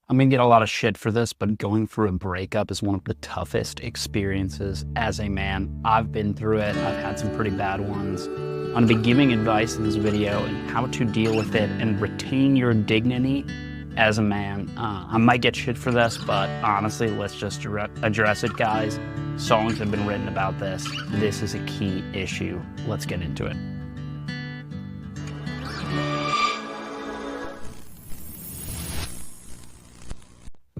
I'm gonna get a lot of shit for this, but going through a breakup is one of the toughest experiences as a man. I've been through it. I've had some pretty bad ones. I'm gonna be giving advice in this video on how to deal with it and retain your dignity as a man. I might get shit for this, but honestly, let's just address it, guys. Songs have been written about this. This is a key issue. Let's get into it.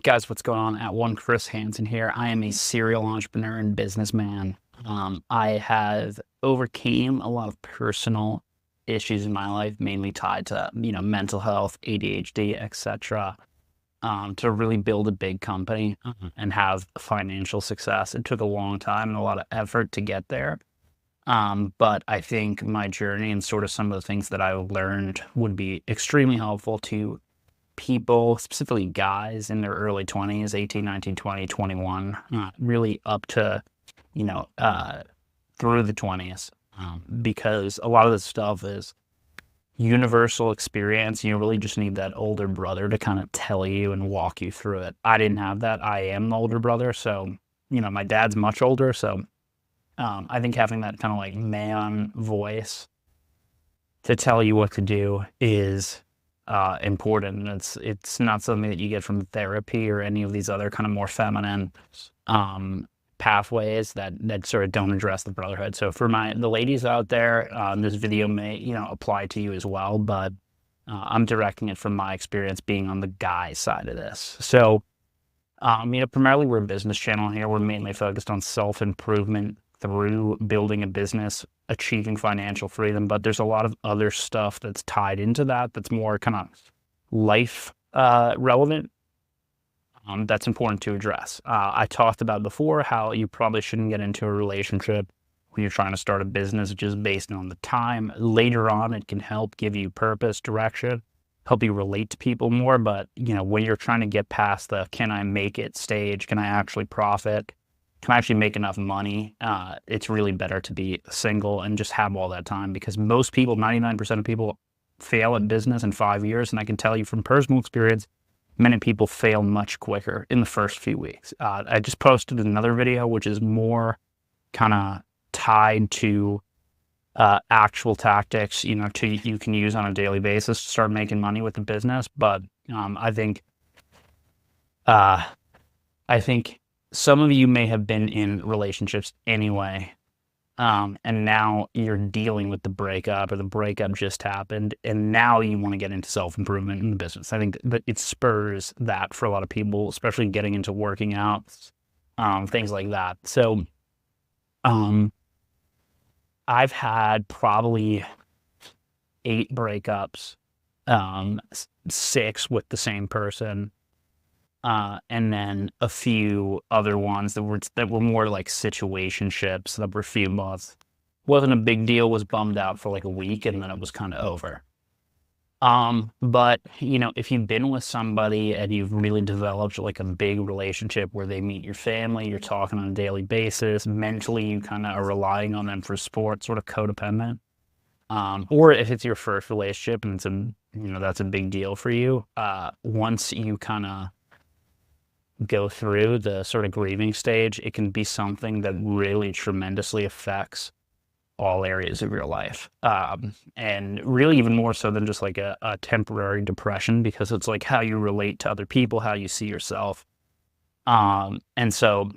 Guys, what's going on? At one Chris Hansen here. I am a serial entrepreneur and businessman. I have overcame a lot of personal issues in my life, mainly tied to mental health, ADHD, etc. To really build a big company and have financial success. It took a long time and a lot of effort to get there. But I think my journey and sort of some of the things that I learned would be extremely helpful to people, specifically guys in their early 20s, 18, 19, 20, 21, really up to, through the 20s, because a lot of this stuff is universal experience. You really just need that older brother to kind of tell you and walk you through it. I didn't have that. I am the older brother. So, my dad's much older. So I think having that kind of like man voice to tell you what to do is important. It's not something that you get from therapy or any of these other kind of more feminine pathways that sort of don't address the brotherhood. So for the ladies out there, this video may apply to you as well, but I'm directing it from my experience being on the guy side of this. So primarily we're a business channel here. We're mainly focused on self-improvement through building a business, achieving financial freedom, but there's a lot of other stuff that's tied into that that's more kind of life relevant. That's important to address. I talked about before how you probably shouldn't get into a relationship when you're trying to start a business just based on the time. Later on, it can help give you purpose, direction, help you relate to people more. But when you're trying to get past the can I make it stage, can I actually profit, can I actually make enough money, it's really better to be single and just have all that time, because most people, 99% of people, fail at business in 5 years. And I can tell you from personal experience, many people fail much quicker in the first few weeks. I just posted another video, which is more kind of tied to actual tactics, you can use on a daily basis to start making money with the business. But I think some of you may have been in relationships anyway, and now you're dealing with the breakup, or the breakup just happened, and now you want to get into self-improvement in the business. I think that it spurs that for a lot of people, especially getting into working out, things like that. So I've had probably 8 breakups, 6 with the same person. And then a few other ones that were more like situationships that were a few months. Wasn't a big deal, was bummed out for like a week, and then it was kind of over. But if you've been with somebody and you've really developed like a big relationship where they meet your family, you're talking on a daily basis, mentally you kind of are relying on them for support, sort of codependent. Or if it's your first relationship and it's that's a big deal for you, once you kind of go through the sort of grieving stage, it can be something that really tremendously affects all areas of your life. And really even more so than just like a temporary depression, because it's like how you relate to other people, how you see yourself. And so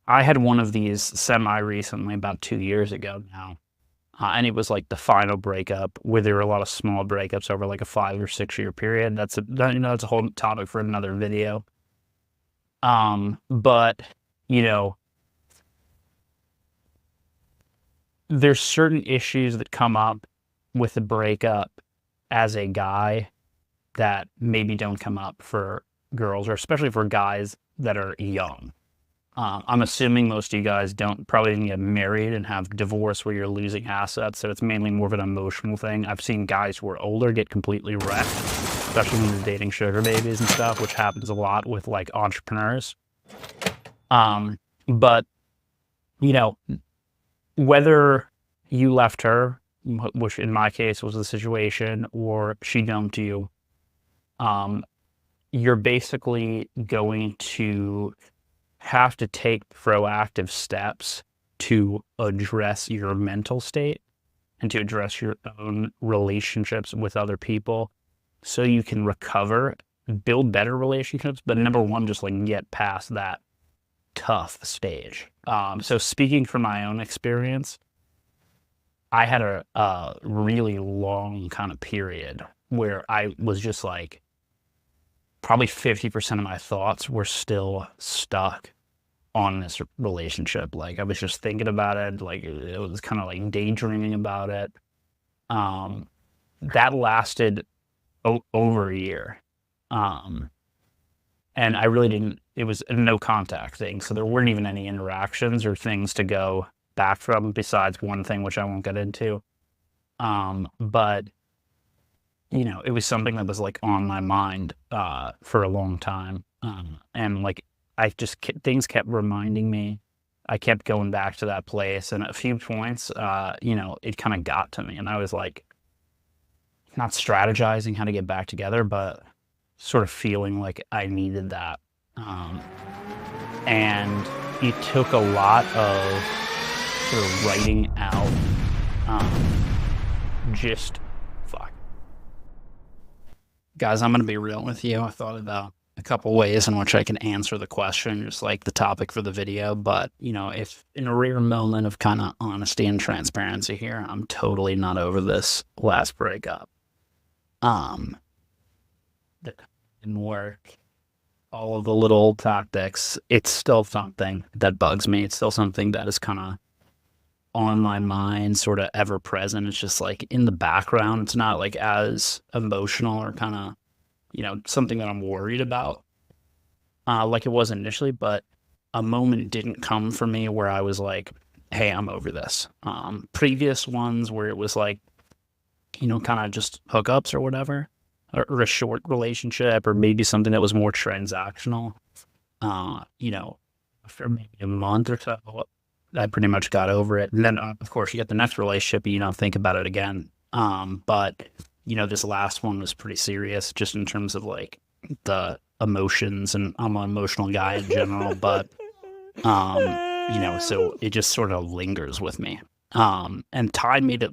I had one of these semi-recently, about 2 years ago now. And it was like the final breakup, where there were a lot of small breakups over like a 5 or 6 year period. That's a whole topic for another video. But there's certain issues that come up with the breakup as a guy that maybe don't come up for girls, or especially for guys that are young. I'm assuming most of you guys probably didn't get married and have divorce where you're losing assets, so it's mainly more of an emotional thing. I've seen guys who are older get completely wrecked, especially when they're dating sugar babies and stuff, which happens a lot with like entrepreneurs. But whether you left her, which in my case was the situation, or she dumped you, you're basically going to have to take proactive steps to address your mental state and to address your own relationships with other people so you can recover, build better relationships, but number one, just like get past that tough stage. So speaking from my own experience, I had a really long kind of period where I was just like, probably 50% of my thoughts were still stuck on this relationship. Like I was just thinking about it, like it was kind of like daydreaming about it. Um, that lasted over a year. Um, and I really didn't, it was a no contact thing. So there weren't even any interactions or things to go back from besides one thing, which I won't get into. But it was something that was like on my mind for a long time. And like things kept reminding me. I kept going back to that place, and at a few points, it kind of got to me, and I was like, not strategizing how to get back together, but sort of feeling like I needed that. And it took a lot of sort of writing out, just fuck. Guys, I'm going to be real with you. I thought about a couple ways in which I can answer the question, just like the topic for the video. But, if in a rare moment of kind of honesty and transparency here, I'm totally not over this last breakup. That didn't work. All of the little tactics, it's still something that bugs me. It's still something that is kind of on my mind, sort of ever present. It's just like in the background. It's not like as emotional or kind of, something that I'm worried about, like it was initially, but a moment didn't come for me where I was like, hey, I'm over this. Previous ones where it was like, kind of just hookups or whatever, or a short relationship, or maybe something that was more transactional, for maybe a month or so, I pretty much got over it. And then, of course, you get the next relationship and you don't think about it again. But, this last one was pretty serious just in terms of like the emotions, and I'm an emotional guy in general, but, so it just sort of lingers with me. And time made it,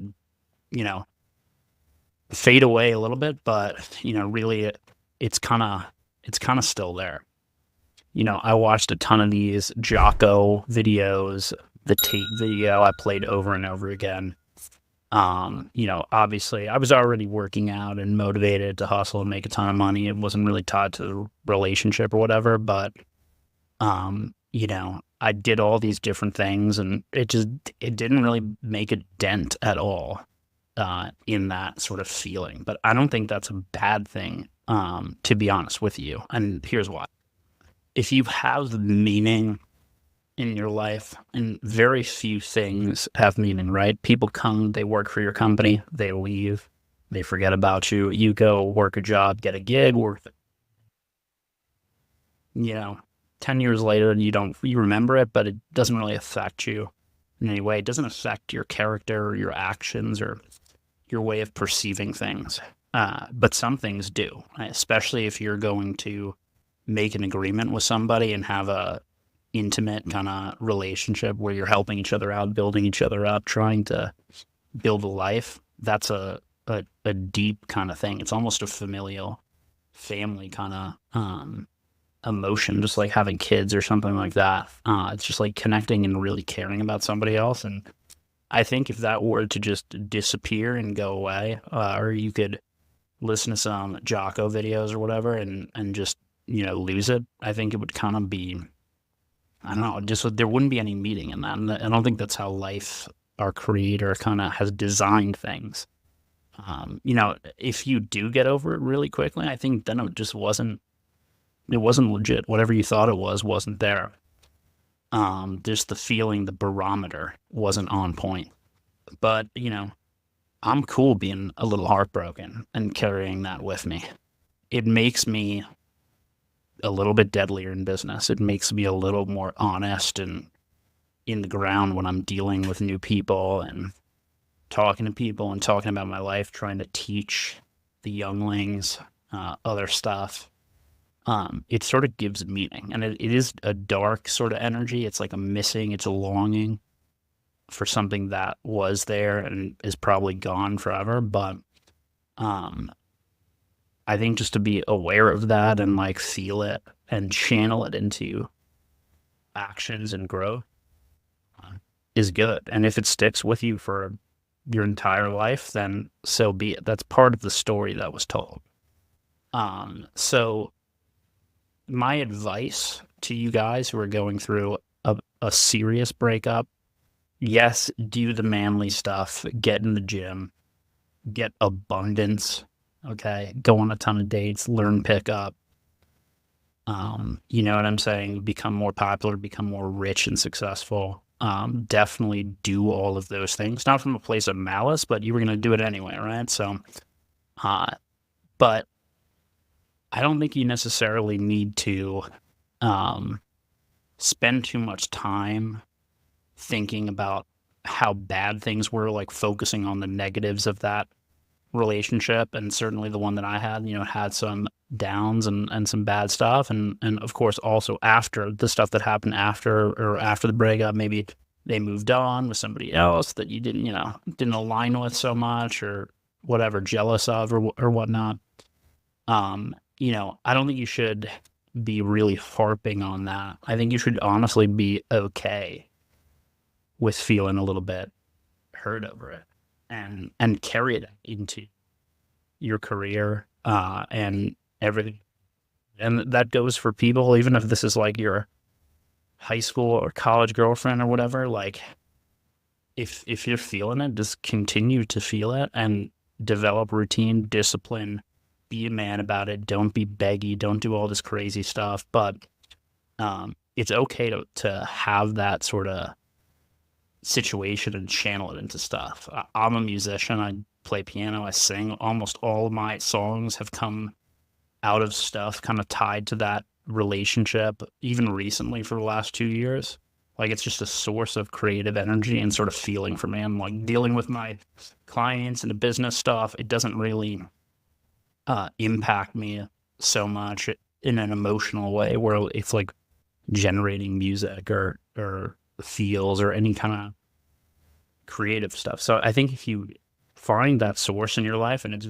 fade away a little bit, but, really it's kind of still there. I watched a ton of these Jocko videos, the tape video I played over and over again. Obviously I was already working out and motivated to hustle and make a ton of money. It wasn't really tied to the relationship or whatever, but, I did all these different things, and it didn't really make a dent at all, in that sort of feeling. But I don't think that's a bad thing, to be honest with you. And here's why. If you have meaning in your life, and very few things have meaning, right? People come, they work for your company, they leave, they forget about you. You go work a job, get a gig, work, 10 years later, you remember it, but it doesn't really affect you in any way. It doesn't affect your character or your actions or your way of perceiving things. But some things do, especially if you're going to make an agreement with somebody and have a intimate kind of relationship where you're helping each other out, building each other up, trying to build a life. That's a deep kind of thing. It's almost a familial family kind of emotion, just like having kids or something like that. It's just like connecting and really caring about somebody else. And I think if that were to just disappear and go away, or you could listen to some Jocko videos or whatever and just, lose it, I think it would kind of be, I don't know, just there wouldn't be any meaning in that. And I don't think that's how life, our creator, kind of has designed things. If you do get over it really quickly, I think then it just wasn't legit. Whatever you thought it wasn't there. Just the feeling, the barometer wasn't on point. But, I'm cool being a little heartbroken and carrying that with me. It makes me a little bit deadlier in business. It makes me a little more honest and in the ground when I'm dealing with new people and talking to people and talking about my life, trying to teach the younglings other stuff. it sort of gives meaning. And it is a dark sort of energy. It's like a missing, it's a longing for something that was there and is probably gone forever. But um, I think just to be aware of that and like feel it and channel it into actions and growth uh, is good. And if it sticks with you for your entire life, then so be it. That's part of the story that was told. So my advice to you guys who are going through a serious breakup, yes, do the manly stuff, get in the gym, get abundance, okay? Go on a ton of dates, learn pickup. You know what I'm saying? Become more popular, become more rich and successful. Definitely do all of those things, not from a place of malice, but you were going to do it anyway, right? So, uh, but I don't think you necessarily need to um, spend too much time thinking about how bad things were, like focusing on the negatives of that relationship. And certainly the one that I had, had some downs and some bad stuff. And of course, also after the stuff that happened after the breakup, maybe they moved on with somebody else that you didn't align with so much or whatever, jealous of or whatnot. I don't think you should be really harping on that. I think you should honestly be okay with feeling a little bit hurt over it and carry it into your career and everything. And that goes for people, even if this is like your high school or college girlfriend or whatever. Like, if you're feeling it, just continue to feel it and develop routine, discipline, be a man about it. Don't be beggy. Don't do all this crazy stuff. But it's okay to have that sort of situation and channel it into stuff. I'm a musician. I play piano. I sing. Almost all of my songs have come out of stuff kind of tied to that relationship, even recently for the last 2 years. Like, it's just a source of creative energy and sort of feeling for me. I'm like dealing with my clients and the business stuff. It doesn't really impact me so much in an emotional way where it's like generating music or feels or any kind of creative stuff. So I think if you find that source in your life, and it's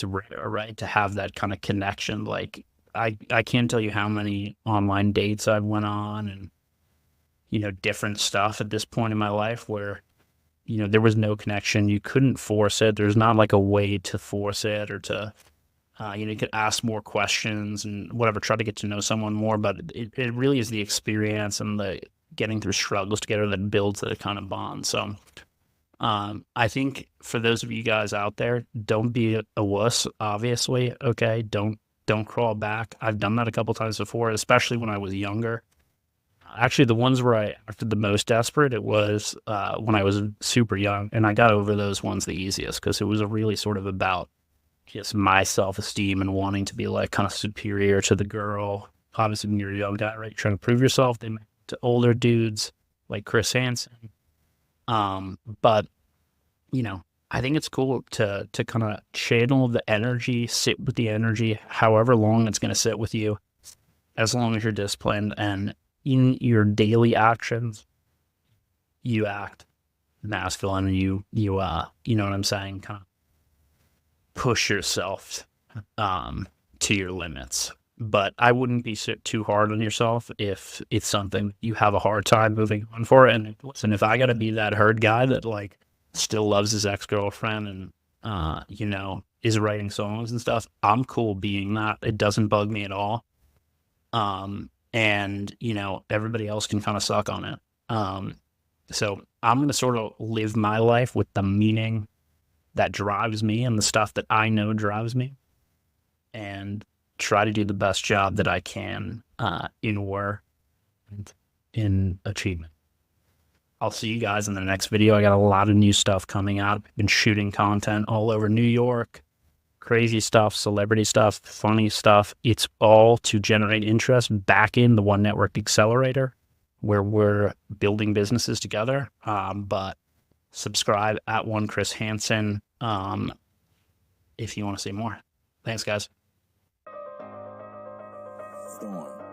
rare, right, to have that kind of connection. Like, I can't tell you how many online dates I've went on and different stuff at this point in my life where there was no connection. You couldn't force it. There's not like a way to force it or to you could ask more questions and whatever, try to get to know someone more, but it really is the experience and the getting through struggles together that builds that kind of bond. So I think for those of you guys out there, don't be a wuss, obviously, okay? Don't crawl back. I've done that a couple times before, especially when I was younger. Actually, the ones where I acted the most desperate, it was when I was super young, and I got over those ones the easiest because it was really sort of about just my self-esteem and wanting to be like kind of superior to the girl. Obviously, when you're a young guy, right, you're trying to prove yourself. They make it to older dudes like Chris Hansen. But I think it's cool to kind of channel the energy, sit with the energy, however long it's going to sit with you, as long as you're disciplined and in your daily actions, you act masculine and you know what I'm saying, kind of push yourself to your limits. But I wouldn't be too hard on yourself if it's something you have a hard time moving on for. And listen, if I got to be that herd guy that like still loves his ex-girlfriend and is writing songs and stuff, I'm cool being that. It doesn't bug me at all. And everybody else can kind of suck on it. So I'm going to sort of live my life with the meaning that drives me and the stuff that I know drives me, and try to do the best job that I can in work and in achievement. I'll see you guys in the next video. I got a lot of new stuff coming out. I've been shooting content all over New York, crazy stuff, celebrity stuff, funny stuff. It's all to generate interest back in the One Network Accelerator, where we're building businesses together. But subscribe at One Chris Hansen if you want to see more. Thanks, guys. storm.